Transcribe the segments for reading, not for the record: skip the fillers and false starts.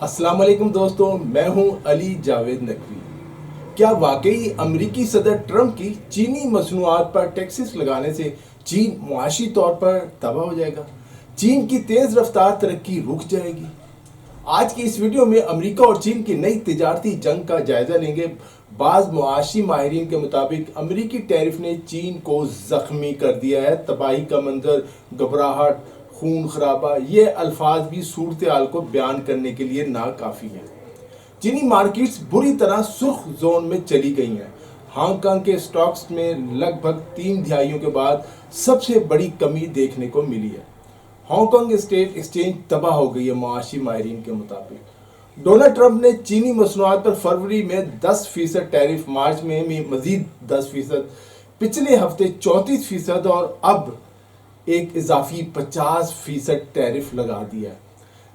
السلام علیکم دوستوں، میں ہوں علی جاوید نقوی۔ کیا واقعی امریکی صدر ٹرمپ کی چینی مصنوعات پر ٹیکسز لگانے سے چین معاشی طور پر تباہ ہو جائے گا؟ چین کی تیز رفتار ترقی رک جائے گی؟ آج کی اس ویڈیو میں امریکہ اور چین کی نئی تجارتی جنگ کا جائزہ لیں گے۔ بعض معاشی ماہرین کے مطابق امریکی ٹیرف نے چین کو زخمی کر دیا ہے۔ تباہی کا منظر، گھبراہٹ، خون خرابہ، یہ الفاظ بھی صورتحال کو بیان کرنے کے لیے ناکافی ہیں۔ چینی مارکیٹس بری طرح سرخ زون میں چلی گئی ہیں۔ ہانگ کانگ کے سٹاکس میں لگ بھگ 3 دہائیوں کے بعد سب سے بڑی کمی دیکھنے کو ملی ہے۔ ہانگ کانگ اسٹاک ایکسچینج تباہ ہو گئی ہے۔ معاشی ماہرین کے مطابق ڈونلڈ ٹرمپ نے چینی مصنوعات پر فروری میں 10% ٹیرف، مارچ میں مزید 10%، پچھلے ہفتے 34% اور اب ایک اضافی 50% ٹیرف لگا دیا ہے۔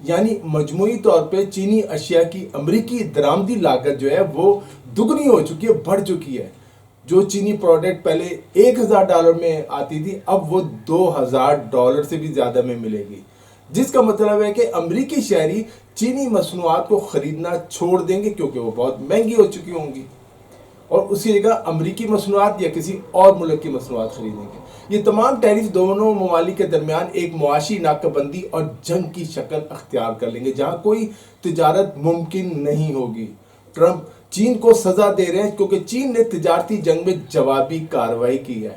یعنی مجموعی طور پہ چینی اشیاء کی امریکی درآمدی لاگت جو ہے وہ دگنی ہو چکی ہے، بڑھ چکی ہے۔ جو چینی پروڈکٹ پہلے $1000 میں آتی تھی، اب وہ $2000 سے بھی زیادہ میں ملے گی، جس کا مطلب ہے کہ امریکی شہری چینی مصنوعات کو خریدنا چھوڑ دیں گے کیونکہ وہ بہت مہنگی ہو چکی ہوں گی، اور اسی جگہ امریکی مصنوعات یا کسی اور ملک کی مصنوعات خریدیں گے۔ یہ تمام ٹیرف دونوں ممالک کے درمیان ایک معاشی ناکہ بندی اور جنگ کی شکل اختیار کر لیں گے، جہاں کوئی تجارت ممکن نہیں ہوگی۔ ٹرمپ چین کو سزا دے رہے ہیں کیونکہ چین نے تجارتی جنگ میں جوابی کارروائی کی ہے۔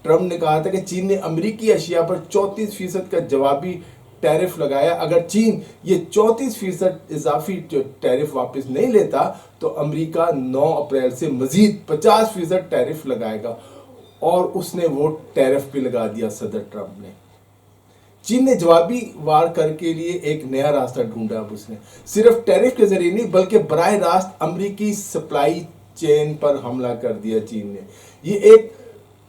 ٹرمپ نے کہا تھا کہ چین نے امریکی اشیاء پر 34% کا جوابی ٹیرف لگایا۔ اگر چین یہ 34% اضافی ٹیرف واپس نہیں لیتا تو امریکہ 9 اپریل سے مزید 50% ٹیرف لگائے گا، اور اس نے وہ ٹیرف بھی لگا دیا صدر ٹرمپ نے۔ چین نے جوابی وار کر کے لیے ایک نیا راستہ ڈھونڈا۔ اب اس نے صرف ٹیرف کے ذریعے نہیں بلکہ براہ راست امریکی سپلائی چین پر حملہ کر دیا۔ چین نے یہ ایک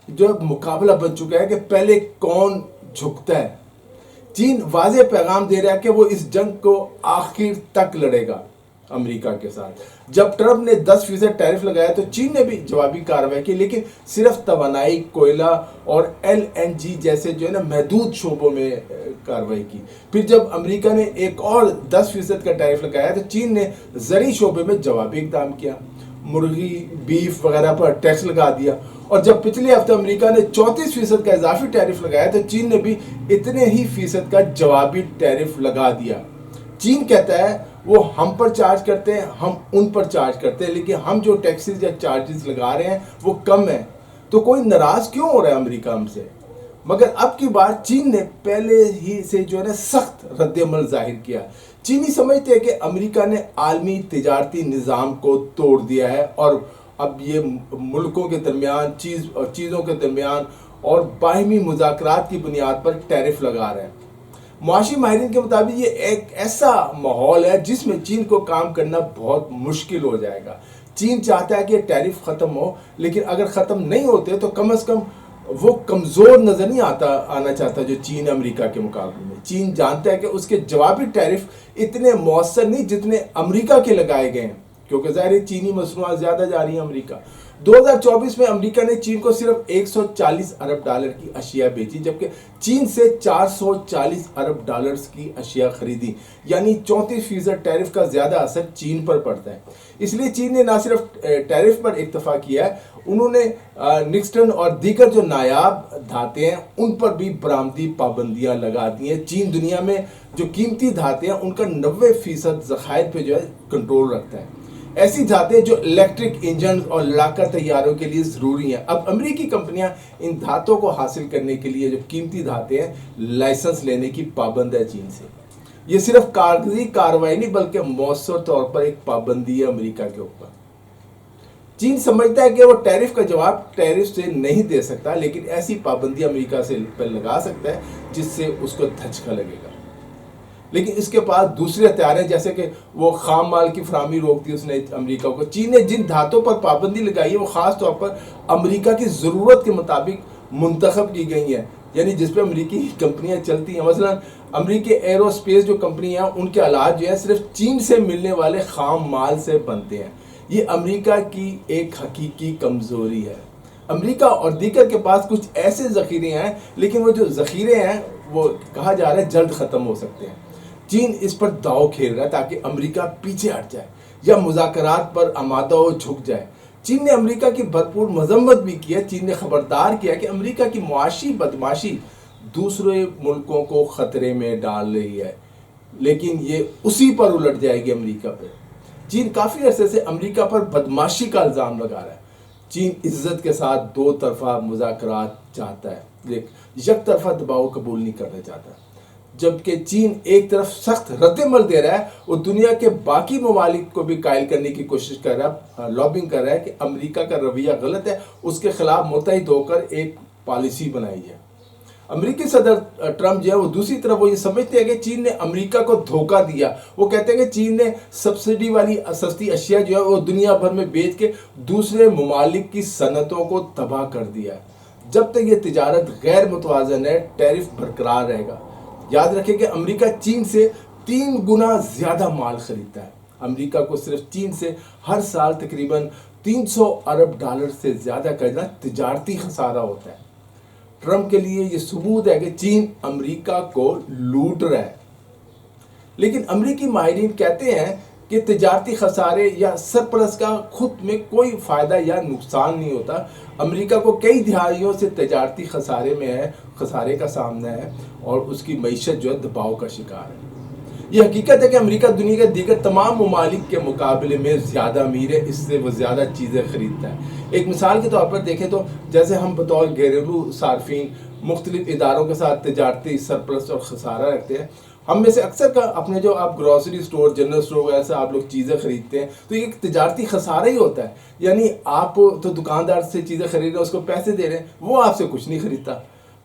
جو مقابلہ بن چکا ہے کہ پہلے کون جھکتا ہے۔ چین واضح پیغام دے رہا ہے کہ وہ اس جنگ کو آخر تک لڑے گا امریکہ کے ساتھ۔ جب ٹرمپ نے 10% ٹیرف لگایا تو چین نے بھی جوابی کارروائی کی، لیکن صرف توانائی، کوئلہ اور LNG جیسے جو ہے نا محدود شعبوں میں کارروائی کی۔ پھر جب امریکہ نے ایک اور 10% کا ٹیرف لگایا تو چین نے زرعی شعبے میں جوابی اقدام کیا، مرغی، بیف وغیرہ پر ٹیکس لگا دیا۔ اور جب پچھلے ہفتے امریکہ نے 34% کا اضافی ٹیرف لگایا تو چین نے بھی اتنے ہی فیصد کا جوابی ٹیرف لگا دیا۔ چین کہتا ہے وہ ہم پر چارج کرتے ہیں، ہم ان پر چارج کرتے ہیں، لیکن ہم جو ٹیکسز یا چارجز لگا رہے ہیں وہ کم ہیں، تو کوئی ناراض کیوں ہو رہا ہے امریکہ ہم سے؟ مگر اب کی بار چین نے پہلے ہی سے جو ہے نا سخت رد عمل ظاہر کیا۔ چینی سمجھتے ہیں کہ امریکہ نے عالمی تجارتی نظام کو توڑ دیا ہے، اور اب یہ ملکوں کے درمیان چیزوں کے درمیان اور باہمی مذاکرات کی بنیاد پر ٹیرف لگا رہے ہیں۔ معاشی ماہرین کے مطابق یہ ایک ایسا ماحول ہے جس میں چین کو کام کرنا بہت مشکل ہو جائے گا۔ چین چاہتا ہے کہ یہ ٹیرف ختم ہو، لیکن اگر ختم نہیں ہوتے تو کم از کم وہ کمزور نظر نہیں آنا چاہتا جو چین امریکہ کے مقابلے میں۔ چین جانتا ہے کہ اس کے جوابی ٹیرف اتنے مؤثر نہیں جتنے امریکہ کے لگائے گئے ہیں، کیونکہ ظاہر چینی مصنوعات زیادہ جا رہی ہیں امریکہ۔ 2024 میں امریکہ نے چین کو صرف $140 ارب کی اشیاء بیچی، جبکہ چین سے $440 ارب کی اشیاء خریدی، یعنی 34% ٹیرف کا زیادہ اثر چین پر پڑتا ہے۔ اس لیے چین نے نہ صرف ٹیرف پر اکتفا کیا ہے، انہوں نے نکسٹن اور دیگر جو نایاب دھاتیں ہیں ان پر بھی برآمدی پابندیاں لگا دی ہیں۔ چین دنیا میں جو قیمتی دھاتیں ہیں ان کا 90% ذخائر پہ جو ہے کنٹرول رکھتا ہے، ایسی دھاتیں جو الیکٹرک انجن اور لڑاکا طیاروں کے لیے ضروری ہیں۔ اب امریکی کمپنیاں ان دھاتوں کو حاصل کرنے کے لیے جو قیمتی دھاتیں ہیں لائسنس لینے کی پابند ہے چین سے۔ یہ صرف کاغذی کارروائی نہیں بلکہ مؤثر طور پر ایک پابندی ہے امریکہ کے اوپر۔ چین سمجھتا ہے کہ وہ ٹیرف کا جواب ٹیرف سے نہیں دے سکتا، لیکن ایسی پابندی امریکہ سے لگا سکتا ہے جس سے اس کو دھچکا لگے گا۔ لیکن اس کے پاس دوسرے ہتھیار ہیں، جیسے کہ وہ خام مال کی فراہمی روک دی اس نے امریکہ کو۔ چین نے جن دھاتوں پر پابندی لگائی ہے وہ خاص طور پر امریکہ کی ضرورت کے مطابق منتخب کی گئی ہیں، یعنی جس پہ امریکی کمپنیاں چلتی ہیں۔ مثلا امریکی ایرو اسپیس جو کمپنیاں ہیں ان کے آلات جو ہیں صرف چین سے ملنے والے خام مال سے بنتے ہیں۔ یہ امریکہ کی ایک حقیقی کمزوری ہے۔ امریکہ اور دیگر کے پاس کچھ ایسے ذخیرے ہیں، لیکن وہ جو ذخیرے ہیں وہ کہا جا رہا ہے جلد ختم ہو سکتے ہیں۔ چین اس پر داؤ کھیل رہا ہے تاکہ امریکہ پیچھے ہٹ جائے یا مذاکرات پر آمادہ ہو جھک جائے۔ چین نے امریکہ کی بھرپور مذمت بھی کی ہے۔ چین نے خبردار کیا کہ امریکہ کی معاشی بدماشی دوسرے ملکوں کو خطرے میں ڈال رہی ہے، لیکن یہ اسی پر الٹ جائے گی امریکہ پہ۔ چین کافی عرصے سے امریکہ پر بدماشی کا الزام لگا رہا ہے۔ چین عزت کے ساتھ دو طرفہ مذاکرات چاہتا ہے، لیکن یک طرفہ دباؤ قبول نہیں کرنا چاہتا۔ جبکہ چین ایک طرف سخت رد عمل دے رہا ہے، وہ دنیا کے باقی ممالک کو بھی قائل کرنے کی کوشش کر رہا ہے، لابنگ کر رہا ہے کہ امریکہ کا رویہ غلط ہے، اس کے خلاف متحد ہو کر ایک پالیسی بنائی ہے۔ امریکی صدر ٹرمپ جو ہے وہ دوسری طرف وہ یہ سمجھتے ہیں کہ چین نے امریکہ کو دھوکہ دیا۔ وہ کہتے ہیں کہ چین نے سبسڈی والی سستی اشیاء جو ہے وہ دنیا بھر میں بیچ کے دوسرے ممالک کی صنعتوں کو تباہ کر دیا ہے۔ جب تک یہ تجارت غیر متوازن ہے، ٹیرف برقرار رہے گا۔ یاد رکھیں کہ امریکہ چین سے 3 گنا زیادہ مال خریدتا ہے۔ امریکہ کو صرف چین سے ہر سال تقریباً $300 ارب سے زیادہ کا تجارتی خسارہ ہوتا ہے۔ ٹرمپ کے لیے یہ ثبوت ہے کہ چین امریکہ کو لوٹ رہا ہے۔ لیکن امریکی ماہرین کہتے ہیں کہ تجارتی خسارے یا سرپلس کا خود میں کوئی فائدہ یا نقصان نہیں ہوتا۔ امریکہ کو کئی دہائیوں سے تجارتی خسارے کا سامنا ہے اور اس کی معیشت جو ہے دباؤ کا شکار ہے۔ یہ حقیقت ہے کہ امریکہ دنیا کے دیگر تمام ممالک کے مقابلے میں زیادہ امیر ہے، اس سے وہ زیادہ چیزیں خریدتا ہے۔ ایک مثال کے طور پر دیکھیں تو جیسے ہم بطور گھریلو صارفین مختلف اداروں کے ساتھ تجارتی سرپلس اور خسارہ رکھتے ہیں۔ ہم میں سے اکثر کا اپنے جو آپ گروسری سٹور، جنرل سٹور وغیرہ سے آپ لوگ چیزیں خریدتے ہیں تو یہ ایک تجارتی خسارہ ہی ہوتا ہے۔ یعنی آپ تو دکاندار سے چیزیں خرید رہے ہیں، اس کو پیسے دے رہے ہیں، وہ آپ سے کچھ نہیں خریدتا،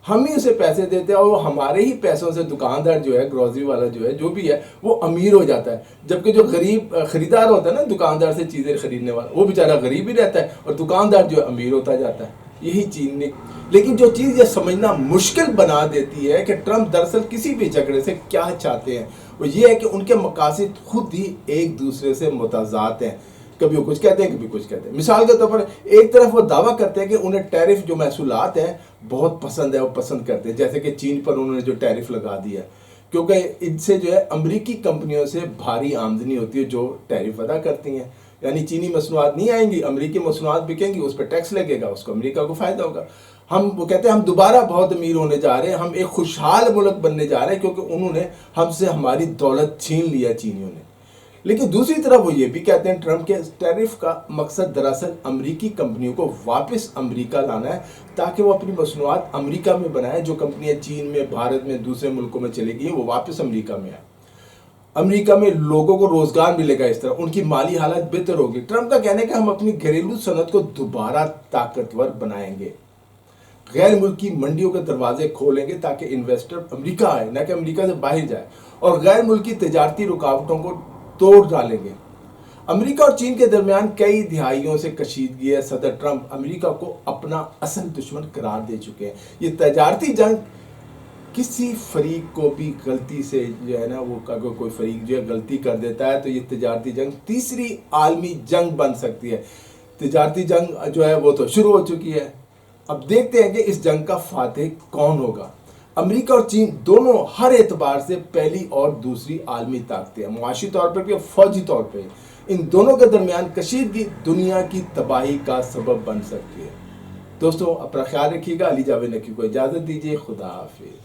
ہم ہی اسے پیسے دیتے ہیں اور وہ ہمارے ہی پیسوں سے دکاندار جو ہے، گروسری والا جو ہے، جو بھی ہے، وہ امیر ہو جاتا ہے۔ جبکہ جو غریب خریدار ہوتا ہے نا، دکاندار سے چیزیں خریدنے والا، وہ بیچارہ غریب ہی رہتا ہے اور دکاندار جو ہے امیر ہوتا جاتا ہے۔ یہی چین نے، لیکن جو چیز یہ سمجھنا مشکل بنا دیتی ہے کہ ٹرمپ دراصل کسی بھی جھگڑے سے کیا چاہتے ہیں، وہ یہ ہے کہ ان کے مقاصد خود ہی ایک دوسرے سے متضاد ہیں۔ کبھی وہ کچھ کہتے ہیں، کبھی کچھ کہتے ہیں۔ مثال کے طور پر ایک طرف وہ دعویٰ کرتے ہیں کہ انہیں ٹیرف جو محصولات ہیں بہت پسند ہے، وہ پسند کرتے ہیں، جیسے کہ چین پر انہوں نے جو ٹیرف لگا دیا ہے، کیونکہ ان سے جو ہے امریکی کمپنیوں سے بھاری آمدنی ہوتی ہے جو ٹیرف ادا کرتی ہیں۔ یعنی چینی مصنوعات نہیں آئیں گی، امریکی مصنوعات بکیں گی، اس پہ ٹیکس لگے گا، اس کو امریکہ کو فائدہ ہوگا۔ وہ کہتے ہیں ہم دوبارہ بہت امیر ہونے جا رہے ہیں، ہم ایک خوشحال ملک بننے جا رہے ہیں کیونکہ انہوں نے ہم سے ہماری دولت چھین لیا چینیوں نے۔ لیکن دوسری طرف وہ یہ بھی کہتے ہیں ٹرمپ کے ٹیرف کا مقصد دراصل امریکی کمپنیوں کو واپس امریکہ لانا ہے تاکہ وہ اپنی مصنوعات امریکہ میں بنائیں۔ جو کمپنیاں چین میں، بھارت میں، دوسرے ملکوں میں چلے گئی ہیں وہ واپس امریکہ میں آئیں۔ امریکہ میں لوگوں کو روزگار ملے گا، اس طرح ان کی مالی حالت بہتر ہوگی۔ ٹرمپ کا کہنا ہے کہ ہم اپنی گھریلو صنعت کو دوبارہ طاقتور بنائیں گے، غیر ملکی منڈیوں کے دروازے کھولیں گے تاکہ انویسٹر امریکہ آئے، نہ کہ امریکہ سے باہر جائے، اور غیر ملکی تجارتی رکاوٹوں کو توڑ ڈالیں گے۔ امریکہ اور چین کے درمیان کئی دہائیوں سے کشیدگی ہے۔ صدر ٹرمپ امریکہ کو اپنا اصل دشمن قرار دے چکے ہیں۔ یہ تجارتی جنگ کسی فریق کو بھی غلطی سے جو ہے نا، وہ اگر کوئی فریق جو ہے غلطی کر دیتا ہے تو یہ تجارتی جنگ تیسری عالمی جنگ بن سکتی ہے۔ تجارتی جنگ جو ہے وہ تو شروع ہو چکی ہے، اب دیکھتے ہیں کہ اس جنگ کا فاتح کون ہوگا۔ امریکہ اور چین دونوں ہر اعتبار سے پہلی اور دوسری عالمی طاقتیں ہیں، معاشی طور پر بھی اور فوجی طور پہ۔ ان دونوں کے درمیان کشیدگی دنیا کی تباہی کا سبب بن سکتی ہے۔ دوستو اپنا خیال رکھیے گا۔ علی جاوید نقوی کو اجازت دیجیے۔ خدا حافظ۔